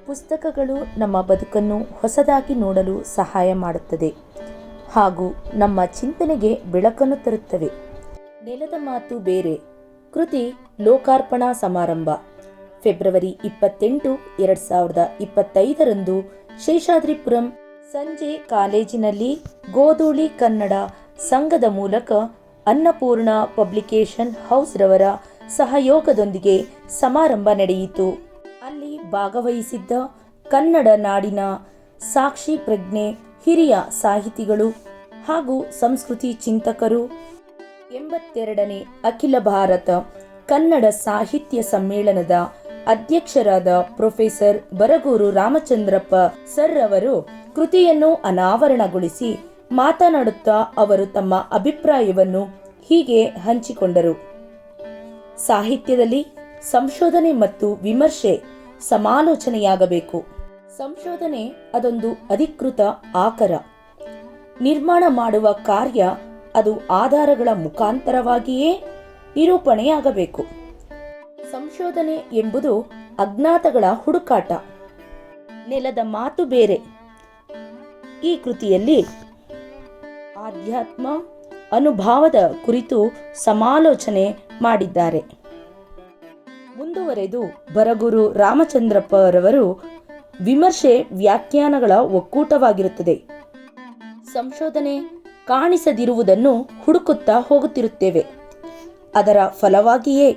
ಪುಸ್ತಕಗಳು ನಮ್ಮ ಬದುಕನ್ನು ಹೊಸದಾಗಿ ನೋಡಲು ಸಹಾಯ ಮಾಡುತ್ತದೆ ಹಾಗೂ ನಮ್ಮ ಚಿಂತನೆಗೆ ಬೆಳಕನ್ನು ತರುತ್ತವೆ. ನೆಲದ ಮಾತು ಬೇರೆ ಕೃತಿ ಲೋಕಾರ್ಪಣಾ ಸಮಾರಂಭ ಫೆಬ್ರವರಿ 28, 2025 ಶೇಷಾದ್ರಿಪುರಂ ಸಂಜೆ ಕಾಲೇಜಿನಲ್ಲಿ ಗೋಧೂಳಿ ಕನ್ನಡ ಸಂಘದ ಮೂಲಕ ಅನ್ನಪೂರ್ಣ ಪಬ್ಲಿಕೇಶನ್ ಹೌಸ್ ರವರ ಸಹಯೋಗದೊಂದಿಗೆ ಸಮಾರಂಭ ನಡೆಯಿತು. ಅಲ್ಲಿ ಭಾಗವಹಿಸಿದ್ದ ಕನ್ನಡ ನಾಡಿನ ಸಾಕ್ಷಿ ಪ್ರಜ್ಞೆ, ಹಿರಿಯ ಸಾಹಿತಿಗಳು ಹಾಗೂ ಸಂಸ್ಕೃತಿ ಚಿಂತಕರು, 82ನೇ ಅಖಿಲ ಭಾರತ ಕನ್ನಡ ಸಾಹಿತ್ಯ ಸಮ್ಮೇಳನದ ಅಧ್ಯಕ್ಷರಾದ ಪ್ರೊಫೆಸರ್ ಬರಗೂರು ರಾಮಚಂದ್ರಪ್ಪ ಸರ್ ಅವರು ಕೃತಿಯನ್ನು ಅನಾವರಣಗೊಳಿಸಿ ಮಾತನಾಡುತ್ತಾ ಅವರು ತಮ್ಮ ಅಭಿಪ್ರಾಯವನ್ನು ಹೀಗೆ ಹಂಚಿಕೊಂಡರು. ಸಾಹಿತ್ಯದಲ್ಲಿ ಸಂಶೋಧನೆ ಮತ್ತು ವಿಮರ್ಶೆ ಸಮಾಲೋಚನೆಯಾಗಬೇಕು. ಸಂಶೋಧನೆ ಅದೊಂದು ಅಧಿಕೃತ ಆಕರ. ನಿರ್ಮಾಣ ಮಾಡುವ ಕಾರ್ಯ ಅದು ಆಧಾರಗಳ ಮುಖಾಂತರವಾಗಿಯೇ ನಿರೂಪಣೆಯಾಗಬೇಕು. ಸಂಶೋಧನೆ ಎಂಬುದು ಅಜ್ಞಾತಗಳ ಹುಡುಕಾಟ. ನೆಲದ ಮಾತು ಬೇರೆ ಈ ಕೃತಿಯಲ್ಲಿ ಆಧ್ಯಾತ್ಮ ಅನುಭವದ ಕುರಿತು ಸಮಾಲೋಚನೆ ಮಾಡಿದ್ದಾರೆ. ಮುಂದುವರೆದು ಬರಗೂರು ರಾಮಚಂದ್ರಪ್ಪ ರವರು ವಿಮರ್ಶೆ ವ್ಯಾಖ್ಯಾನಗಳ ಒಕ್ಕೂಟವಾಗಿರುತ್ತದೆ. ಸಂಶೋಧನೆ ಕಾಣಿಸದಿರುವುದನ್ನು ಹುಡುಕುತ್ತಾ ಹೋಗುತ್ತಿರುತ್ತೇವೆ. ಅದರ ಫಲವಾಗಿಯೇ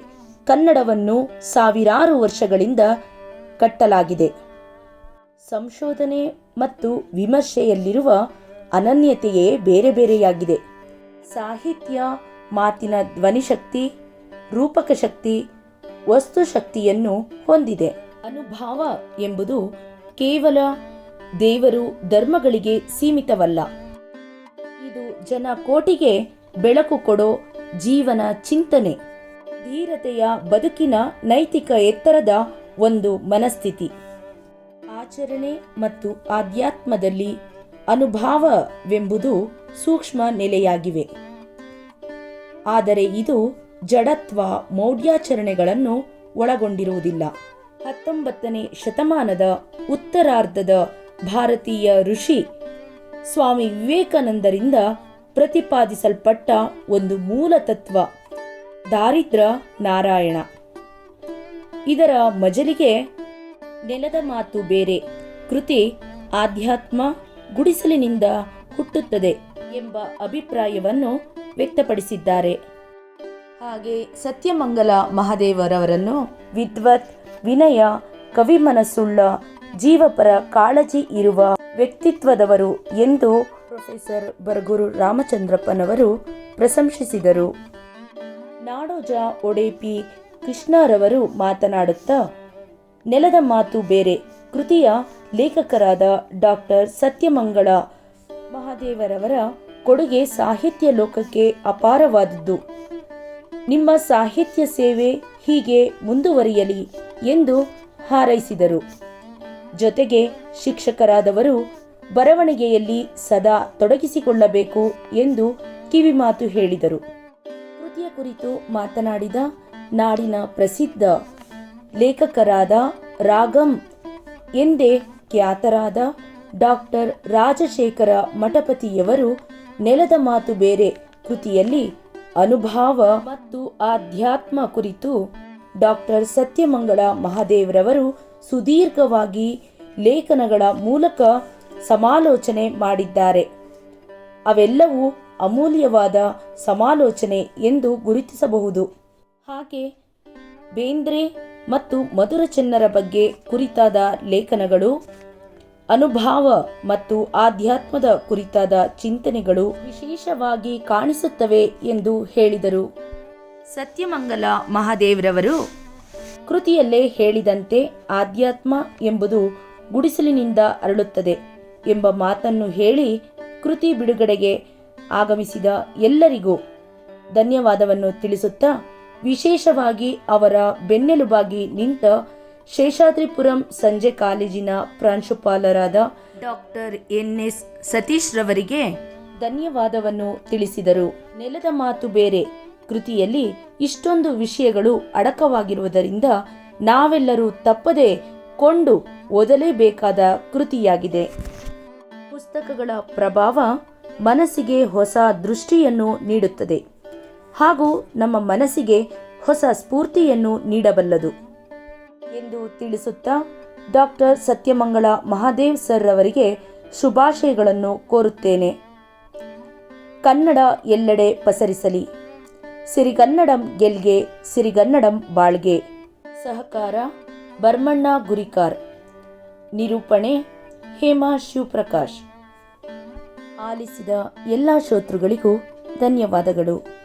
ಕನ್ನಡವನ್ನು ಸಾವಿರಾರು ವರ್ಷಗಳಿಂದ ಕಟ್ಟಲಾಗಿದೆ. ಸಂಶೋಧನೆ ಮತ್ತು ವಿಮರ್ಶೆಯಲ್ಲಿರುವ ಅನನ್ಯತೆಯೇ ಬೇರೆ ಬೇರೆಯಾಗಿದೆ. ಸಾಹಿತ್ಯ ಮಾತಿನ ಧ್ವನಿಶಕ್ತಿ, ರೂಪಕ ಶಕ್ತಿ, ವಸ್ತುಶಕ್ತಿಯನ್ನು ಹೊಂದಿದೆ. ಅನುಭವ ಎಂಬುದು ಕೇವಲ ದೇವರು ಧರ್ಮಗಳಿಗೆ ಸೀಮಿತವಲ್ಲ. ಇದು ಜನಕೋಟಿಗೆ ಬೆಳಕು ಕೊಡೋ ಜೀವನ ಚಿಂತನೆ, ಧೀರತೆಯ ಬದುಕಿನ ನೈತಿಕ ಎತ್ತರದ ಒಂದು ಮನಸ್ಥಿತಿ. ಆಚರಣೆ ಮತ್ತು ಆಧ್ಯಾತ್ಮದಲ್ಲಿ ಅನುಭವವೆಂಬುದು ಸೂಕ್ಷ್ಮ ನೆಲೆಯಾಗಿವೆ. ಆದರೆ ಇದು ಜಡತ್ವ ಮೌಢ್ಯಾಚರಣೆಗಳನ್ನು ಒಳಗೊಂಡಿರುವುದಿಲ್ಲ. 19ನೇ ಶತಮಾನದ ಉತ್ತರಾರ್ಧದ ಭಾರತೀಯ ಋಷಿ ಸ್ವಾಮಿ ವಿವೇಕಾನಂದರಿಂದ ಪ್ರತಿಪಾದಿಸಲ್ಪಟ್ಟ ಒಂದು ಮೂಲ ತತ್ವ ದಾರಿದ್ರ್ಯ ನಾರಾಯಣ. ಇದರ ಮಜಲಿಗೆ ನೆಲದ ಮಾತು ಬೇರೆ ಕೃತಿ ಆಧ್ಯಾತ್ಮ ಗುಡಿಸಲಿನಿಂದ ಹುಟ್ಟುತ್ತದೆ ಎಂಬ ಅಭಿಪ್ರಾಯವನ್ನು ವ್ಯಕ್ತಪಡಿಸಿದ್ದಾರೆ. ಹಾಗೆ ಸತ್ಯಮಂಗಲ ಮಹಾದೇವರವರನ್ನು ವಿದ್ವತ್, ವಿನಯ, ಕವಿಮನಸ್ಸುಳ್ಳ, ಜೀವಪರ ಕಾಳಜಿ ಇರುವ ವ್ಯಕ್ತಿತ್ವದವರು ಎಂದು ಪ್ರೊಫೆಸರ್ ಬರಗೂರು ರಾಮಚಂದ್ರಪ್ಪನವರು ಪ್ರಶಂಸಿಸಿದರು. ನಾಡೋಜ ಒಡೆಪಿ ಕೃಷ್ಣರವರು ಮಾತನಾಡುತ್ತಾ ನೆಲದ ಮಾತು ಬೇರೆ ಕೃತಿಯ ಲೇಖಕರಾದ ಡಾಕ್ಟರ್ ಸತ್ಯಮಂಗಳ ಮಹಾದೇವರವರ ಕೊಡುಗೆ ಸಾಹಿತ್ಯ ಲೋಕಕ್ಕೆ ಅಪಾರವಾದದ್ದು. ನಿಮ್ಮ ಸಾಹಿತ್ಯ ಸೇವೆ ಹೀಗೆ ಮುಂದುವರಿಯಲಿ ಎಂದು ಹಾರೈಸಿದರು. ಜೊತೆಗೆ ಶಿಕ್ಷಕರಾದವರು ಬರವಣಿಗೆಯಲ್ಲಿ ಸದಾ ತೊಡಗಿಸಿಕೊಳ್ಳಬೇಕು ಎಂದು ಕಿವಿಮಾತು ಹೇಳಿದರು. ಕೃತಿಯ ಕುರಿತು ಮಾತನಾಡಿದ ನಾಡಿನ ಪ್ರಸಿದ್ಧ ಲೇಖಕರಾದ ರಾಗಂ ಎಂದೇ ಖ್ಯಾತರಾದ ಡಾಕ್ಟರ್ ರಾಜಶೇಖರ ಮಠಪತಿಯವರು ನೆಲದ ಮಾತು ಬೇರೆ ಕೃತಿಯಲ್ಲಿ ಅನುಭವ ಮತ್ತು ಆಧ್ಯಾತ್ಮ ಕುರಿತು ಡಾಕ್ಟರ್ ಸತ್ಯಮಂಗಳ ಮಹಾದೇವರವರು ಸುದೀರ್ಘವಾಗಿ ಲೇಖನಗಳ ಮೂಲಕ ಸಮಾಲೋಚನೆ ಮಾಡಿದ್ದಾರೆ. ಅವೆಲ್ಲವೂ ಅಮೂಲ್ಯವಾದ ಸಮಾಲೋಚನೆ ಎಂದು ಗುರುತಿಸಬಹುದು. ಹಾಗೆ ಬೇಂದ್ರೆ ಮತ್ತು ಮಧುರ ಚೆನ್ನರ ಬಗ್ಗೆ ಕುರಿತಾದ ಲೇಖನಗಳು, ಅನುಭವ ಮತ್ತು ಆಧ್ಯಾತ್ಮದ ಕುರಿತಾದ ಚಿಂತನೆಗಳು ವಿಶೇಷವಾಗಿ ಕಾಣಿಸುತ್ತವೆ ಎಂದು ಹೇಳಿದರು. ಸತ್ಯಮಂಗಲ ಮಹಾದೇವರವರು ಕೃತಿಯಲ್ಲೇ ಹೇಳಿದಂತೆ ಆಧ್ಯಾತ್ಮ ಎಂಬುದು ಗುಡಿಸಲಿನಿಂದ ಅರಳುತ್ತದೆ ಎಂಬ ಮಾತನ್ನು ಹೇಳಿ ಕೃತಿ ಬಿಡುಗಡೆಗೆ ಆಗಮಿಸಿದ ಎಲ್ಲರಿಗೂ ಧನ್ಯವಾದವನ್ನು ತಿಳಿಸುತ್ತಾ, ವಿಶೇಷವಾಗಿ ಅವರ ಬೆನ್ನೆಲುಬಾಗಿ ನಿಂತ ಶೇಷಾದ್ರಿಪುರಂ ಸಂಜೆ ಕಾಲೇಜಿನ ಪ್ರಾಂಶುಪಾಲರಾದ ಡಾಕ್ಟರ್ NS ಸತೀಶ್ ರವರಿಗೆ ಧನ್ಯವಾದವನ್ನು ತಿಳಿಸಿದರು. ನೆಲದ ಮಾತು ಬೇರೆ ಕೃತಿಯಲ್ಲಿ ಇಷ್ಟೊಂದು ವಿಷಯಗಳು ಅಡಕವಾಗಿರುವುದರಿಂದ ನಾವೆಲ್ಲರೂ ತಪ್ಪದೆ ಕೊಂಡು ಓದಲೇಬೇಕಾದ ಕೃತಿಯಾಗಿದೆ. ಪುಸ್ತಕಗಳ ಪ್ರಭಾವ ಮನಸ್ಸಿಗೆ ಹೊಸ ದೃಷ್ಟಿಯನ್ನು ನೀಡುತ್ತದೆ ಹಾಗೂ ನಮ್ಮ ಮನಸ್ಸಿಗೆ ಹೊಸ ಸ್ಫೂರ್ತಿಯನ್ನು ನೀಡಬಲ್ಲದು ಎಂದು ತಿಳಿಸುತ್ತಾ ಡಾಕ್ಟರ್ ಸತ್ಯಮಂಗಳ ಮಹಾದೇವ್ ಸರ್ ಅವರಿಗೆ ಶುಭಾಶಯಗಳನ್ನು ಕೋರುತ್ತೇನೆ. ಕನ್ನಡ ಎಲ್ಲೆಡೆ ಪಸರಿಸಲಿ. ಸಿರಿಗನ್ನಡಂ ಗೆಲ್ಗೆ, ಸಿರಿಗನ್ನಡಂ ಬಾಳ್ಗೆ. ಸಹಕಾರ ಭರ್ಮಣ್ಣ ಗುರಿಕಾರ್. ನಿರೂಪಣೆ ಹೇಮಾ ಶಿವಪ್ರಕಾಶ್. ಆಲಿಸಿದ ಎಲ್ಲ ಶ್ರೋತೃಗಳಿಗೂ ಧನ್ಯವಾದಗಳು.